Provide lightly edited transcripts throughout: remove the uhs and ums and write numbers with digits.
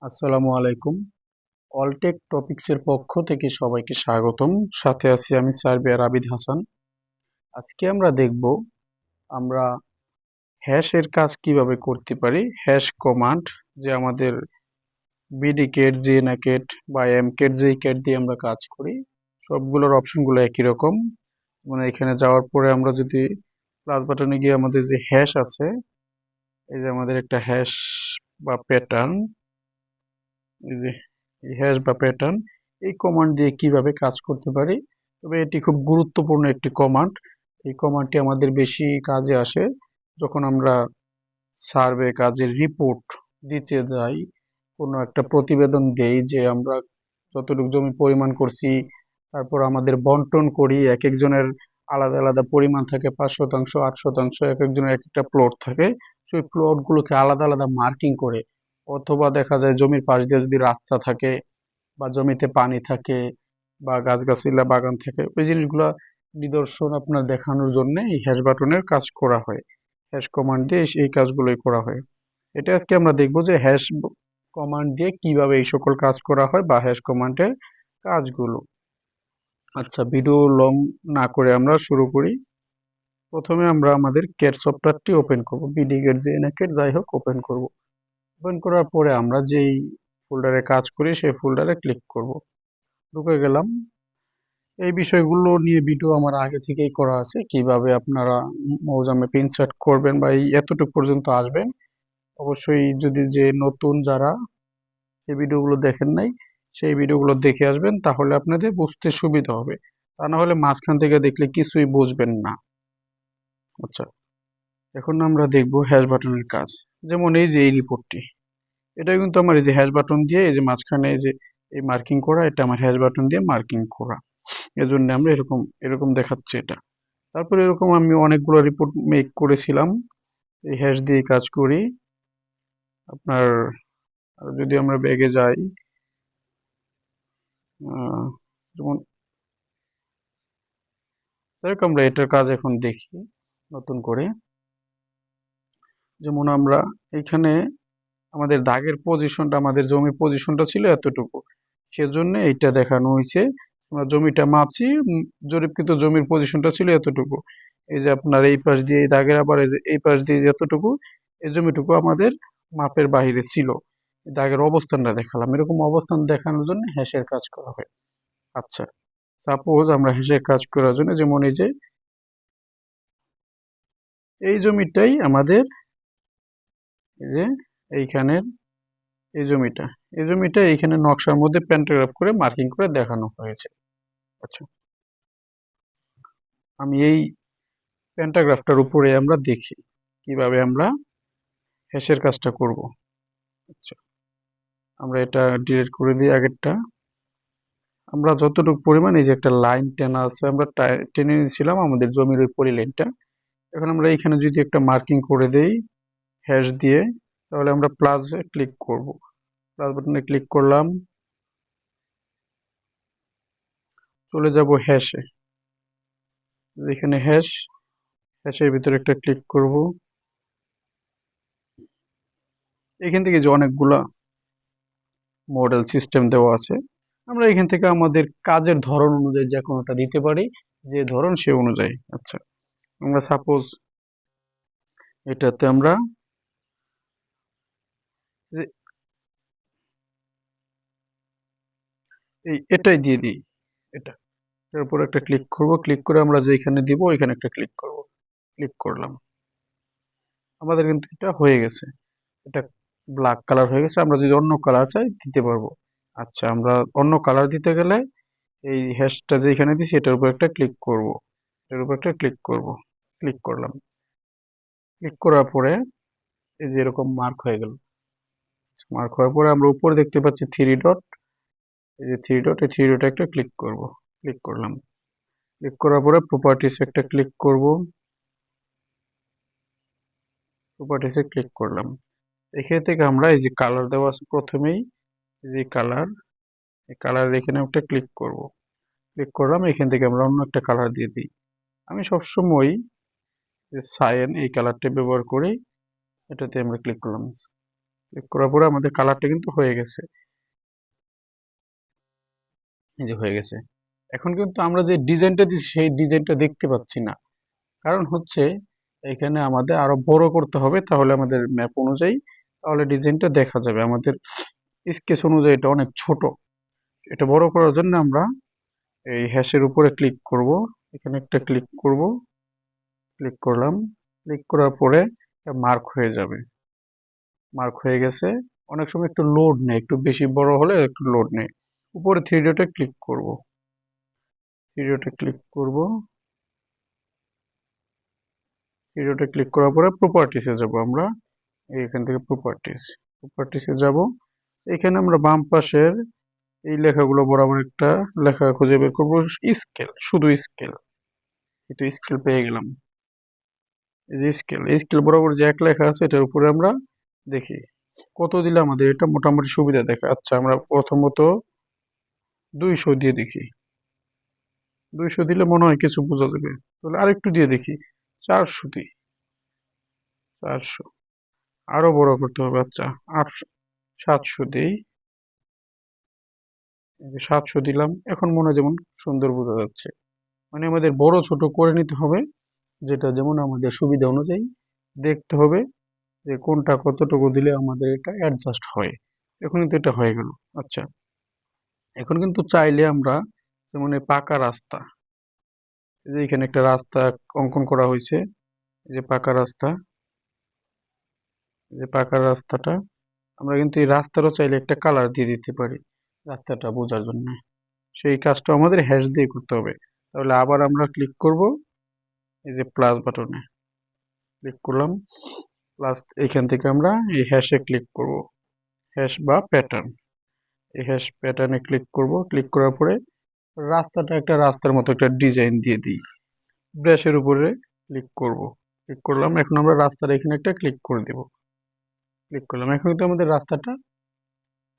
আসসালামু আলাইকুম। অলটেক টপিকসের পক্ষ থেকে সবাইকে স্বাগতম। সাথে আছি আমি সার্বিয়ার আবিদ হাসান। আজকে আমরা দেখব আমরা হ্যাশ এর কাজ কিভাবে করতে পারি। হ্যাশ কমান্ড, যে আমাদের বিডি কেট, জিএনএ কেট বা এম কেট, যেই কেট দিয়ে আমরা কাজ করি, সবগুলোর অপশনগুলো একই রকম। মানে এখানে যাওয়ার পরে আমরা যদি প্লাস বাটনে গিয়ে আমাদের যে হ্যাশ আছে, এই যে আমাদের একটা হ্যাশ বা প্যাটার্ন, এই যে এই হ্যাশ বা প্যাটার্ন, এই কমান্ড দিয়ে কিভাবে কাজ করতে পারি। তবে এটি খুব গুরুত্বপূর্ণ একটি কমান্ড। এই কমান্ডটি আমাদের বেশি কাজে আসে যখন আমরা সার্ভে কাজের রিপোর্ট দিতে যাই, কোনো একটা প্রতিবেদন দেই যে আমরা যতটুকু জমি পরিমাণ করছি, তারপর আমাদের বন্টন করি। এক একজনের আলাদা আলাদা পরিমাণ থাকে, 5 শতাংশ, 8 শতাংশ, এক একজনের এক একটা প্লট থাকে। সেই প্লট গুলোকে আলাদা আলাদা মার্কিং করে, অথবা দেখা যায় জমির পাশ দিয়ে যদি রাস্তা থাকে বা জমিতে পানি থাকে বা গাছগাছালি বাগান থাকে, ওই জিনিসগুলা নিদর্শন আপনার দেখানোর জন্য এই হ্যাশ বাটনের কাজ করা হয়। হ্যাশ কমান্ড দিয়ে এই কাজগুলোই করা হয়। এটা আজকে আমরা দেখব যে হ্যাশ কমান্ড দিয়ে কিভাবে এই সকল কাজ করা হয় বা হ্যাশ কমান্ডের কাজগুলো। আচ্ছা, ভিডিও লং না করে আমরা শুরু করি। প্রথমে আমরা আমাদের ক্যাট সফটওয়্যারটি ওপেন করব, বিডি গেট, জিএনএ গেট, যাই হোক ওপেন করব। ওপেন করার পরে আমরা যেই ফোল্ডারে কাজ করি সেই ফোল্ডারে ক্লিক করব। ঢুকে গেলাম। এই বিষয়গুলো নিয়ে ভিডিও আমার আগে থেকেই করা আছে, কিভাবে আপনারা মৌজা ম্যাপ ইনসার্ট করবেন বা এই এতটুকু পর্যন্ত আসবেন। অবশ্যই যদি যে নতুন যারা সেই ভিডিওগুলো দেখেন নাই, সেই ভিডিওগুলো দেখে আসবেন, তাহলে আপনাদের বুঝতে সুবিধা হবে। তা না হলে মাঝখান থেকে দেখলে কিছুই বুঝবেন না। আচ্ছা, এখন আমরা দেখব হ্যাশ বাটনের কাজ। যেমন এই যে এই রিপোর্টটি, এটা কিন্তু আমার এই যে হ্যাশ বাটন দিয়ে, এই যে মাঝখানে এই যে এই মার্কিং করা, এটা আমার হ্যাশ বাটন দিয়ে মার্কিং করা। এজন্য আমরা এরকম এরকম দেখাচ্ছে এটা। তারপরে এরকম আমি অনেকগুলো রিপোর্ট মেক করেছিলাম, এই হ্যাশ দিয়ে কাজ করি। আপনার যদি আমরা ব্যাগে যাই, যেমন আমরা এটার কাজ এখন দেখি নতুন করে। যেমন আমরা এখানে আমাদের দাগের পজিশনটা, আমাদের জমির পজিশনটা ছিল এতটুকু, সেজন্য এইটা দেখানো হয়েছে। আমরা জমিটা মাপছি, জরিপকৃত জমির পজিশনটা ছিল এতটুকু। এই যে আপনার এই পাশ দিয়ে এই দাগের, আবার এই পাশ দিয়ে যতটুকু, এই জমিটুকু আমাদের মাপের বাইরে ছিল। দাগের অবস্থানটা দেখালাম। এরকম অবস্থান দেখানোর জন্য হ্যাশের কাজ করা হয়। আচ্ছা, সাপোজ আমরা হ্যাশের কাজ করার জন্য, যেমন এই যে এই জমিটাই আমাদের, এই যে এইখানের এই জমিটা এইখানে নকশার মধ্যে প্যান্টাগ্রাফ করে মার্কিং করে দেখানো হয়েছে। আচ্ছা, আমি এই প্যান্টাগ্রাফটার উপরে আমরা দেখি কিভাবে আমরা হ্যাশের কাজটা করব। আচ্ছা, আমরা এটা ডিলিট করে দিই আগেরটা। আমরা যতটুকু পরিমাণ, এই যে একটা লাইন টেনা আছে, আমরা টেনে নিয়েছিলাম আমাদের জমির ওই পলিলাইনটা। এখন আমরা এখানে যদি একটা মার্কিং করে দেই হ্যাশ দিয়ে, তাহলে আমরা প্লাসে ক্লিক করব। প্লাস বাটনে ক্লিক করলাম, চলে যাব হ্যাশে। এখানে হ্যাশের ভিতরে একটা ক্লিক করব। এখান থেকে যে অনেকগুলা মডেল সিস্টেম দেওয়া আছে, আমরা এখান থেকে আমাদের কাজের ধরন অনুযায়ী যে কোনোটা দিতে পারি, যে ধরন সে অনুযায়ী। আচ্ছা, আমরা সাপোজ এটাতে আমরা এটাই দিয়ে দিই। এটা, এর উপর একটা ক্লিক করব, ক্লিক করে আমরা যেখানে দিব ওইখানে একটা ক্লিক করব। ক্লিক করলাম, আমাদের কিন্তু এটা হয়ে গেছে। এটা ব্ল্যাক কালার হয়ে গেছে। আমরা যদি অন্য কালার চাই দিতে পারবো। আচ্ছা, আমরা অন্য কালার দিতে গেলে এই হ্যাশটা যেখানে দিছি এটার উপর একটা ক্লিক করব। এর উপর একটা ক্লিক করব। ক্লিক করলাম। ক্লিক করার পরে এই যে এরকম মার্ক হয়ে গেল। মার্ক হওয়ার পরে আমরা উপরে দেখতে পাচ্ছি থ্রি ডট। এই যে থ্রি ডট, এই থ্রি ডটে একটা ক্লিক করব। ক্লিক করলাম। ক্লিক করার পরে প্রপার্টিস একটা ক্লিক করব। প্রপার্টিসে ক্লিক করলাম। এখান থেকে আমরা এই যে কালার দেওয়া আছে প্রথমেই, এই যে কালার, এই কালার এখানে একটা ক্লিক করব। ক্লিক করলাম, এখান থেকে আমরা অন্য একটা কালার দিয়ে দিই। আমি সবসময় সায়ান এই কালারটা ব্যবহার করি, এটাতে আমরা ক্লিক করলাম। ক্লিক করার পরে আমাদের কালারটা কিন্তু হয়ে গেছে। এই যে হয়ে গেছে। এখন কিন্তু আমরা যে ডিজাইনটা দিচ্ছি সেই ডিজাইনটা দেখতে পাচ্ছি না। কারণ হচ্ছে এখানে আমাদের আরো বড় করতে হবে, তাহলে আমাদের ম্যাপ অনুযায়ী তাহলে ডিজাইনটা দেখা যাবে। আমাদের স্কেচ অনুযায়ী এটা অনেক ছোট। এটা বড় করার জন্য আমরা এই হ্যাশের উপরে ক্লিক করব। এখানে একটা ক্লিক করব, ক্লিক করলাম। ক্লিক করার পরে মার্ক হয়ে যাবে। মার্ক হয়ে গেছে। অনেক সময় একটু লোড নেয়, একটু বেশি বড় হলে একটু লোড নেয়। উপরে থ্রি ডটে ক্লিক করব, থ্রি ডটে ক্লিক করব। থ্রি ডটে ক্লিক করার পরে প্রপার্টিসে যাব আমরা। এখান থেকে প্রপার্টিসে যাব। এখানে আমরা বাম পাশের এই লেখাগুলো বরাবর একটা লেখা খুঁজে বের করবো, স্কেল, শুধু স্কেল। এই তো স্কেল পেয়ে গেলাম। এই যে স্কেল, এই স্কেল বরাবর যে এক লেখা আছে এটার উপরে আমরা দেখি কত দিলে আমাদের এটা মোটামুটি সুবিধা দেখে। আচ্ছা, আমরা প্রথমত 200 দিয়ে দেখি। 200 দিলে মনে হয় কিছু বোঝা যাবে। তাহলে আরেকটু দিয়ে দেখি, 400 দিই। 400, আরো বড় করতে হবে। আচ্ছা, 800, 700 দিই। 700 দিলাম। এখন মনে হয় যেমন সুন্দর বোঝা যাচ্ছে। মানে আমাদের বড় ছোট করে নিতে হবে, যেটা যেমন আমাদের সুবিধা অনুযায়ী দেখতে হবে যে কোনটা কতটুকু দিলে আমাদের এটা অ্যাডজাস্ট হয়। এখন কিন্তু এটা হয়ে গেল। আচ্ছা, এখন কিন্তু চাইলে আমরা যেমন এই পাকা রাস্তা, এই যে এখানে একটা রাস্তা অঙ্কন করা হয়েছে, এই যে পাকা রাস্তা, এই যে পাকা রাস্তাটা, আমরা কিন্তু এই রাস্তারও চাইলে একটা কালার দিয়ে দিতে পারি রাস্তাটা বোঝার জন্য। সেই কাজটা আমাদের হ্যাশ দিয়ে করতে হবে। তাহলে আবার আমরা ক্লিক করব এই যে প্লাস বাটনে, ক্লিক করলাম। প্লাস এখান থেকে আমরা এই হ্যাশে ক্লিক করব, হ্যাশ বা প্যাটার্ন। এই হ্যাশ প্যাটার্নে ক্লিক করব। ক্লিক করার পরে রাস্তাটা একটা রাস্তার মতো একটা ডিজাইন দিয়ে দিই। ব্রাশের উপরে ক্লিক করব, ক্লিক করলাম। এখন আমরা রাস্তার এখানে একটা ক্লিক করে দেব। ক্লিক করলাম। এখন কিন্তু আমাদের রাস্তাটা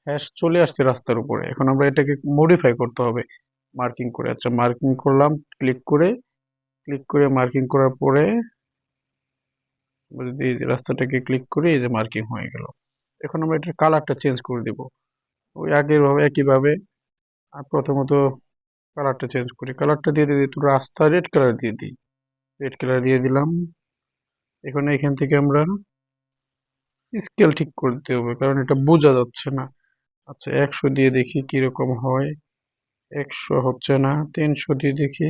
হ্যাশ চলে আসছে রাস্তার উপরে। এখন আমরা এটাকে মডিফাই করতে হবে মার্কিং করে। আচ্ছা, মার্কিং করলাম, ক্লিক করে মার্কিং করার পরে যদি এই যে রাস্তাটাকে ক্লিক করি, এই যে মার্কিং হয়ে গেল। এখন আমরা এটার কালারটা চেঞ্জ করে দেব ওই আগের ভাবে একইভাবে। আর প্রথমত কালারটা চেঞ্জ করি, কালারটা দিয়ে দিই একটু রাস্তা রেড কালার দিয়ে দিই। রেড কালার দিয়ে দিলাম। এখন এখান থেকে আমরা স্কেল ঠিক করতে হবে, কারণ এটা বোঝা যাচ্ছে না। আচ্ছা, 100 দিয়ে দেখি কিরকম হয়। 100 হচ্ছে না। 300 দিয়ে দেখি।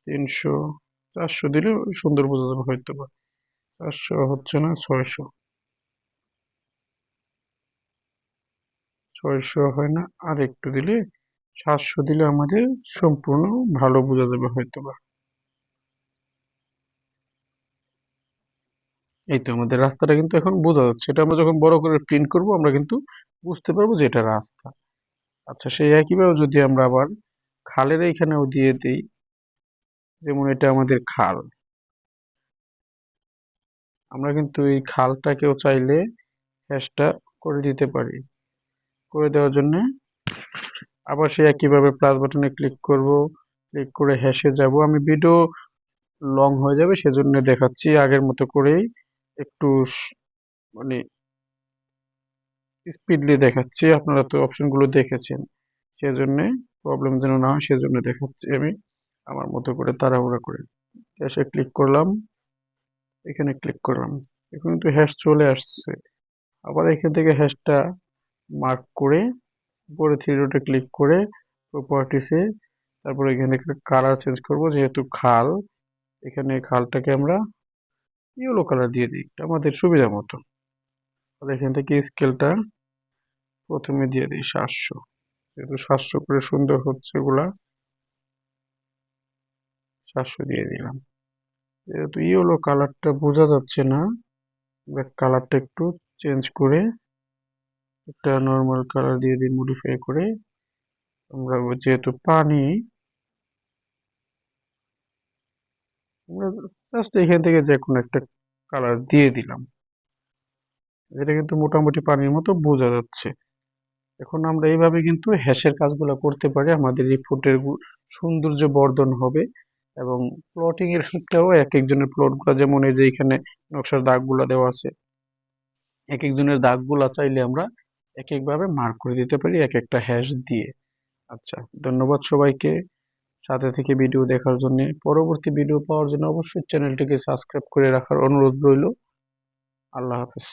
300, 400 দিলে সুন্দর বোঝা যাবে হয়তো বা। 400 হচ্ছে না। 600, 600 হয় না। আর একটু দিলে 700 দিলে আমাদের সম্পূর্ণ ভালো বোঝা যাবে হয়তো বা। এই তো আমাদের রাস্তাটা কিন্তু এখন বোঝা যাচ্ছে। এটা আমরা যখন বড় করে প্রিন্ট করব আমরা কিন্তু বুঝতে পারবো যে এটা রাস্তা। আচ্ছা, সেই একইভাবে যদি আমরা আবার খালের এইখানেও দিয়ে দিই, যেমন এটা আমাদের খাল, আমরা কিন্তু এই খালটাকেও চাইলে হ্যাশটা করে দিতে পারি। করে দেওয়ার জন্য আবার সেই একইভাবে প্লাস বাটনে ক্লিক করব। ক্লিক করে হ্যাশে যাব। আমি ভিডিও লং হয়ে যাবে সেজন্য দেখাচ্ছি আগের মতো করেই, একটু মানে স্পিডলি দেখাচ্ছি। আপনারা তো অপশনগুলো দেখেছেন, সেজন্য প্রবলেম যেন না হয় সেজন্য দেখাচ্ছি আমি আমার মতো করে তাড়াহুড়া করে। হ্যাশে ক্লিক করলাম, এখানে ক্লিক করলাম। এখন কিন্তু হ্যাশ চলে আসছে। আবার এখান থেকে হ্যাশটা মার্ক করে উপরে থ্রি ডটে ক্লিক করে প্রপার্টিসে, তারপর এখানে কালার চেঞ্জ করব, যেহেতু খাল, এখানে খালটাকে আমরা ইয়েলো কালার দিয়ে দিই আমাদের সুবিধা মতো। আর এখান থেকে স্কেলটা প্রথমে দিয়ে দিই 700, যেহেতু 700 করে সুন্দর হচ্ছে এগুলা। 700 দিয়ে দিলাম। যেহেতু ইয়েলো কালারটা বোঝা যাচ্ছে না, কালারটা একটু চেঞ্জ করে একটা নর্মাল কালার দিয়ে দিই মডিফাই করে। আমরা যেহেতু পানি, আমরা জাস্ট এখান থেকে যে কোনো একটা কালার দিয়ে দিলাম। এটা কিন্তু মোটামুটি পানির মতো বোঝা যাচ্ছে। এখন আমরা এইভাবে কিন্তু হ্যাশের কাজগুলো করতে পারি। আমাদের রিপোর্টের সৌন্দর্য বর্ধন হবে। এবং প্লটিং এর ক্ষেত্রেও এক একজনের প্লট গুলা, যেমন এই যে এখানে নকশার দাগগুলা দেওয়া আছে, এক একজনের দাগগুলা চাইলে আমরা এক একভাবে মার্ক করে দিতে পারি এক একটা হ্যাশ দিয়ে। আচ্ছা, ধন্যবাদ সবাইকে সাথে থেকে ভিডিও দেখার জন্য। পরবর্তী ভিডিও পাওয়ার জন্য অবশ্যই চ্যানেলটিকে সাবস্ক্রাইব করে রাখার অনুরোধ রইল। আল্লাহ হাফেজ।